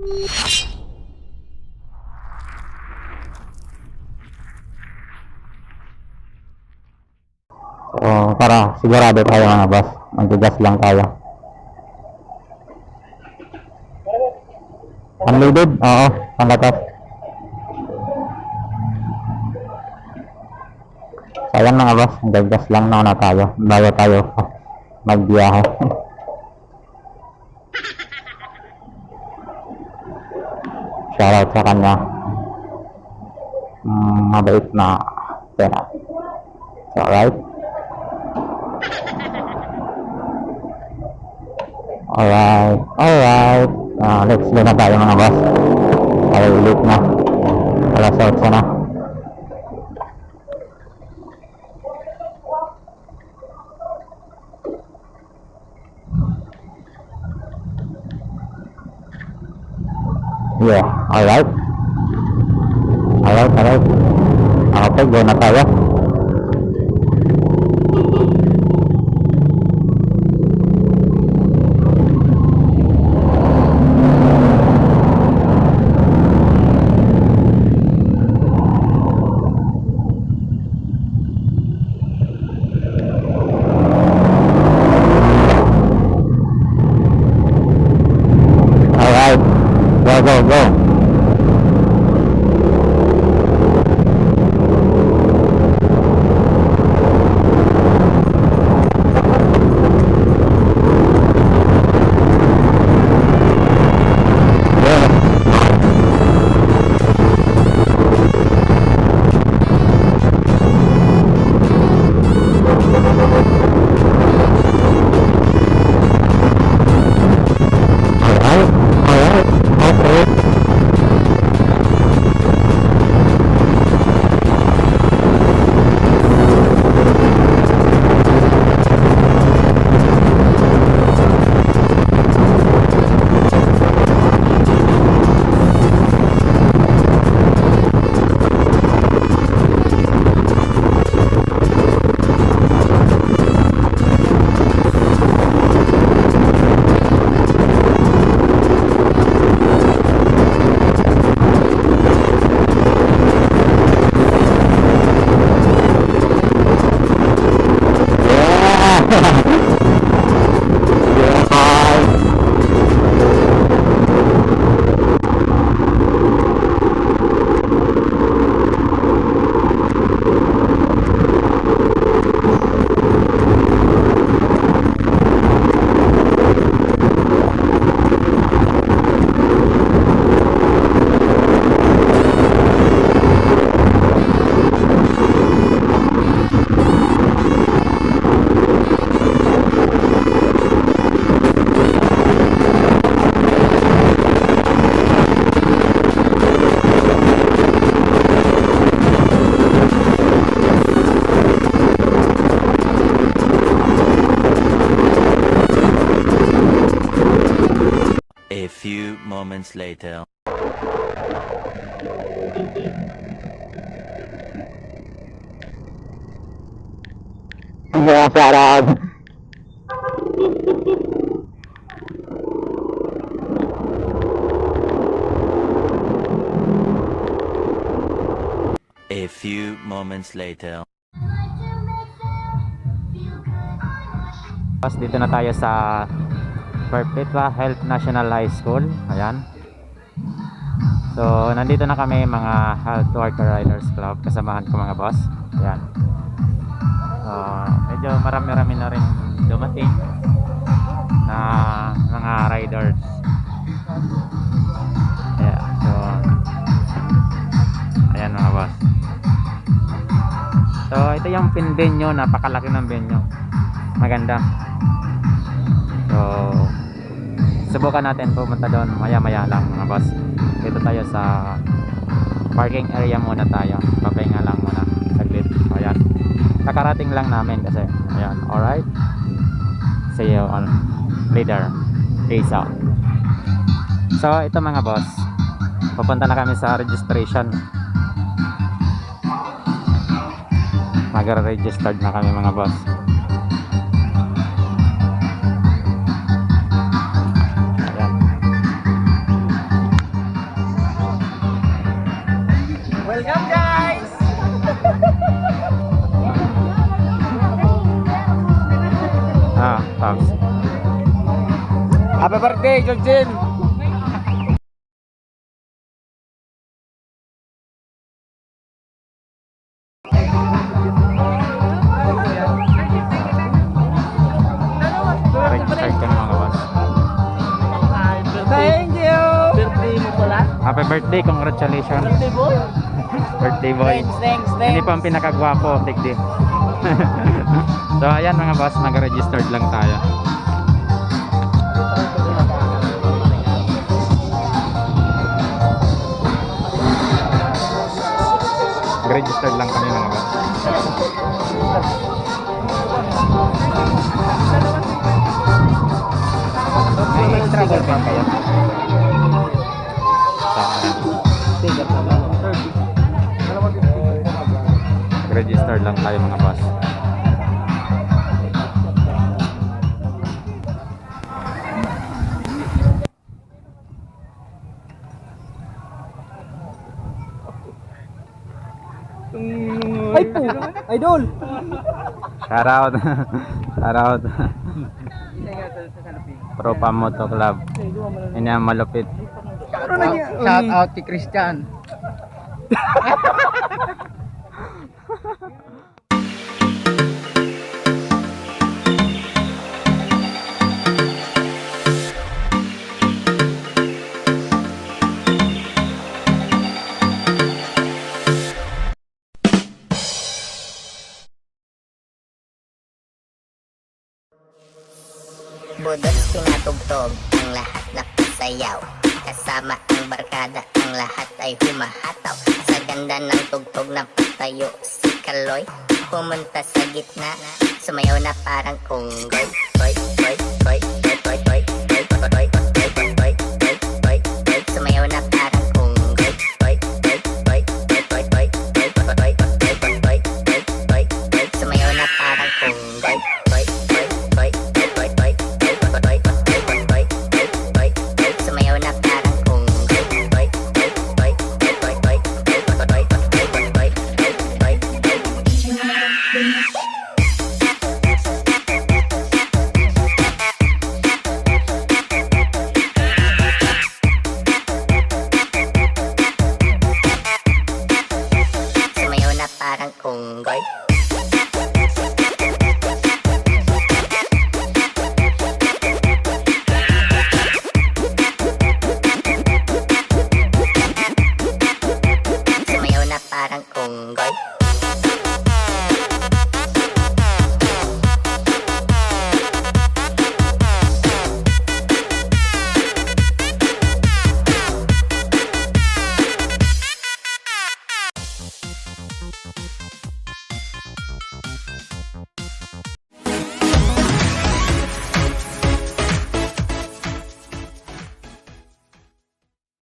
So, para sigurado tayo mga boss, mag-gas lang tayo. Unloaded? Oo, panglatas. Sayang mga boss, mag-gas lang na tayo bago tayo magbiyahe. Shoutout sa kanya. Mabait na pera. So, alright. Alright. Let's go na tayo mga boss. Tayo ulit na. Alas 8 na. Yeah, alright. Okay, go na tayo. Alright, go. A few moments later. Yeah, shoutout. A few moments later. Dito na tayo sa Perpetua Health National High School. Ayan. So, nandito na kami mga Health Worker Riders Club. Kasamahan ko mga boss. Ayan. Medyo marami-rami na rin dumating na mga riders. Ayan. So, ayan mga boss. So, ito yung venue. Napakalaki ng venue. Maganda. So, subukan natin pumunta doon maya-maya lang mga boss. Dito tayo sa parking area muna tayo. Papahinga lang muna saglit. Ayan. Kakarating lang namin kasi. Ayan. Alright. See you on later. Peace out. So, ito mga boss. Pupunta na kami sa registration. Mag-registered na kami mga boss. Happy birthday, Georgine! Registered ka na mga boss. Thank you! Birthday mo pala? Happy birthday, congratulations. Birthday boy? Birthday boy. Thanks. Hindi pa ang pinakagwapo, tigdi. So ayan mga boss, nag-registered lang tayo. Nag-registered lang kami mga boss. May extra ballpen kayo? Nag-registered lang tayo mga boss. Ay po! Idol! Shout out. Shout out. Tropa Moto Club. Ini ang malupit. Shout out kay Christian. Budots pinatugtog, ang lahat na pasayaw. Kasama ang barkada, ang lahat ay humahataw. Sa ganda ng tugtog na patayo, si Kaloy pumunta sa gitna. Sumayaw na parang unggoy.